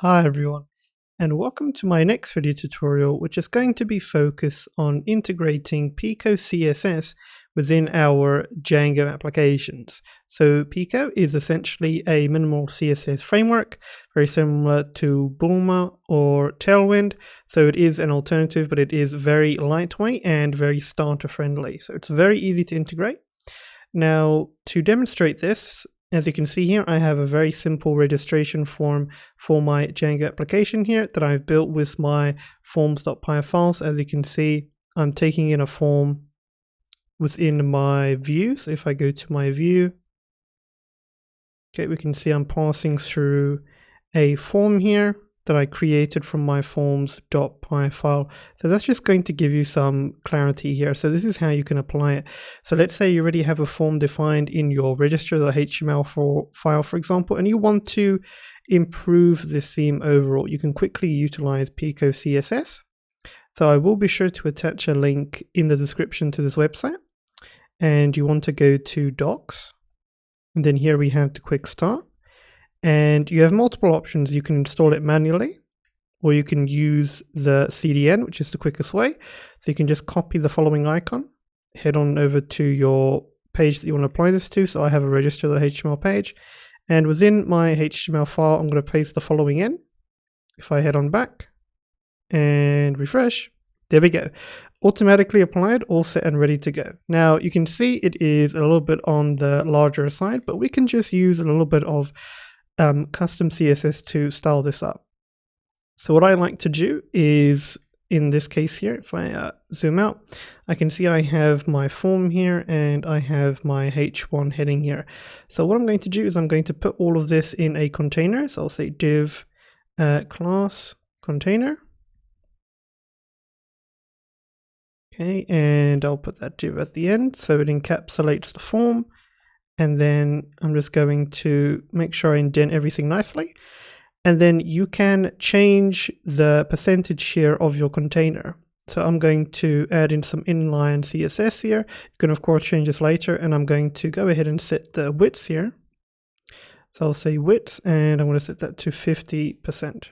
Hi everyone, and welcome to my next video tutorial, which is going to be focused on integrating Pico CSS within our Django applications. So Pico is essentially a minimal CSS framework, very similar to Bulma or Tailwind. So it is an alternative, but it is very lightweight and very starter friendly. So it's very easy to integrate. Now, to demonstrate this, as you can see here, I have a very simple registration form for my Django application here that I've built with my forms.py files. As you can see, I'm taking in a form within my view. So if I go to my view, okay, we can see I'm passing through a form here that I created from my forms.py file. So that's just going to give you some clarity here. So this is how you can apply it. So let's say you already have a form defined in your register.html file, for example, and you want to improve this theme overall. You can quickly utilize Pico CSS. So I will be sure to attach a link in the description to this website. And you want to go to docs. And then here we have the quick start. And you have multiple options. You can install it manually, or you can use the CDN, which is the quickest way. So you can just copy the following icon, head on over to your page that you want to apply this to. So I have a register.html page, and within my HTML file, I'm going to paste the following in. If I head on back and refresh, there we go. Automatically applied, all set and ready to go. Now you can see it is a little bit on the larger side, but we can just use a little bit of custom CSS to style this up. So what I like to do is, in this case here, if I zoom out, I can see I have my form here and I have my h1 heading here. So what I'm going to do is I'm going to put all of this in a container. So I'll say div class container. Okay, and I'll put that div at the end so it encapsulates the form. And then I'm just going to make sure I indent everything nicely. And then you can change the percentage here of your container. So I'm going to add in some inline CSS here. You can of course change this later, and I'm going to go ahead and set the width here. So I'll say width, and I'm going to set that to 50%.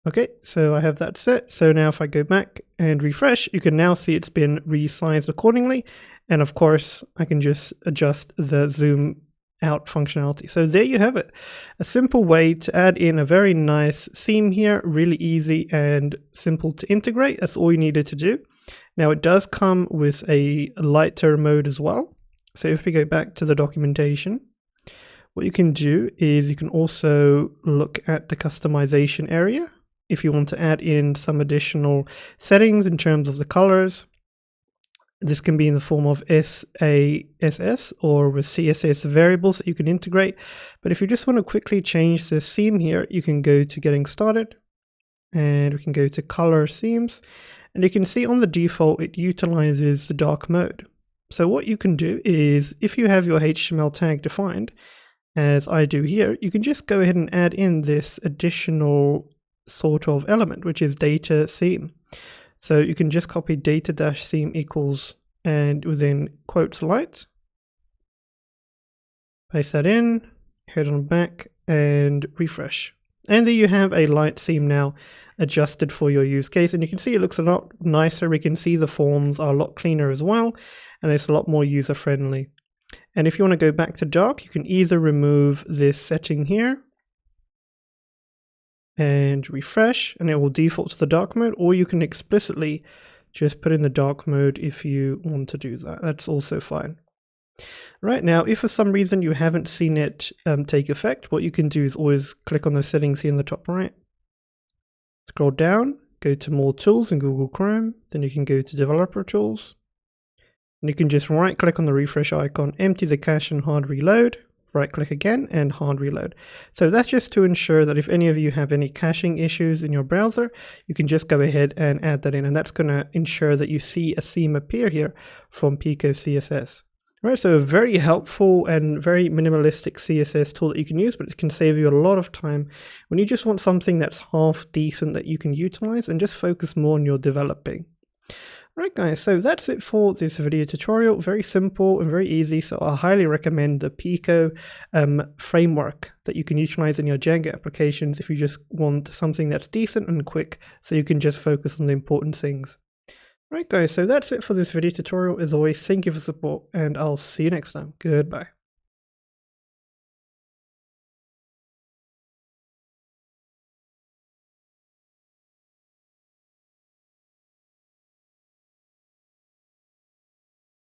Okay, so I have that set. So now if I go back and refresh, you can now see it's been resized accordingly. And of course, I can just adjust the zoom out functionality. So there you have it. A simple way to add in a very nice theme here, really easy and simple to integrate. That's all you needed to do. Now it does come with a lighter mode as well. So if we go back to the documentation, what you can do is you can also look at the customization area. If you want to add in some additional settings in terms of the colors, this can be in the form of SASS or with CSS variables that you can integrate. But if you just want to quickly change the theme here, you can go to getting started and we can go to color themes. And you can see on the default, it utilizes the dark mode. So what you can do is if you have your HTML tag defined, as I do here, you can just go ahead and add in this additional sort of element, which is data theme. So you can just copy data-theme equals and within quotes light, paste that in, head on back and refresh. And there you have a light theme now adjusted for your use case. And you can see it looks a lot nicer. We can see the forms are a lot cleaner as well, and it's a lot more user friendly. And if you want to go back to dark, you can either remove this setting here and refresh, and it will default to the dark mode, or you can explicitly just put in the dark mode if you want to do that. That's also fine. Right now, if for some reason you haven't seen it take effect, what you can do is always click on the settings here in the top right. Scroll down, go to more tools in Google Chrome, then you can go to developer tools, and you can just right click on the refresh icon, empty the cache and hard reload. Right click again and hard reload. So that's just to ensure that if any of you have any caching issues in your browser, you can just go ahead and add that in, and that's going to ensure that you see a theme appear here from Pico CSS. Right, so a very helpful and very minimalistic CSS tool that you can use, but it can save you a lot of time when you just want something that's half decent that you can utilize and just focus more on your developing. Right guys, so that's it for this video tutorial. Very simple and very easy, so I highly recommend the Pico framework that you can utilize in your Django applications if you just want something that's decent and quick, so you can just focus on the important things. Right guys, so that's it for this video tutorial. As always, thank you for support, and I'll see you next time. Goodbye.